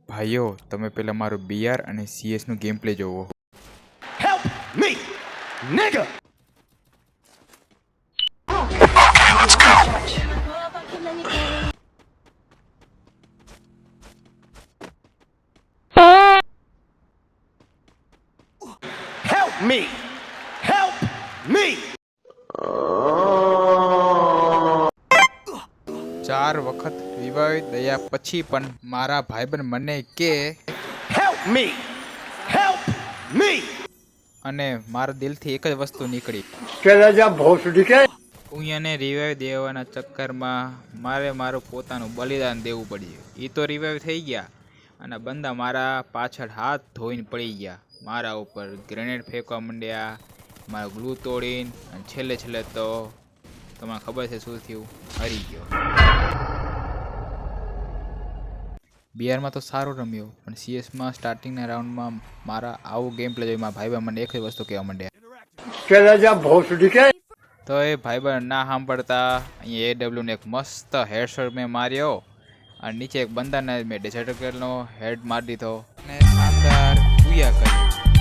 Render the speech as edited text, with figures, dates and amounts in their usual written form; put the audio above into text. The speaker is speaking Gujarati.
ભાઈઓ તમે પહેલા મારો બીઆર અને સીએસ નું ગેમ પ્લે જોવો. Help me, nigga! Help me! Help me! 4 વખત વિવાહિત દયા પછી પણ મારા ભાઈબંધ મને કે Help me! Help me! અને મારા દિલથી એક જ વસ્તુ નીકળી. હું એને રિવાઈવ દેવાના ચક્કરમાં મારે મારું પોતાનું બલિદાન દેવું પડ્યું. એ તો રિવાઈવ થઈ ગયા અને બંદા મારા પાછળ હાથ ધોઈને પડી ગયા. મારા ઉપર ગ્રેનેડ ફેંકવા માંડ્યા, મારો ગ્લુ તોડીને, અને છેલ્લે તો તમને ખબર છે શું થયું? હારી ગયો. બીઆરમાં તો સારું રમ્યો, પણ સીએસમાં સ્ટાર્ટિંગના રાઉન્ડમાં મારા આવું ગેમ પ્લે જોઈ મારા ભાઈબંધ મને એક જ વસ્તુ કહેવા માંડ્યા. તો એ ભાઈબંધ ના સાંભળતા અહીંયા એડબ્લ્યુને એક મસ્ત હેડશોટ મેં માર્યો અને નીચે એક બંદાને મેં ડેઝર્ટ નો હેડ મારી દીધો અને શાનદાર બુયા કર્યું.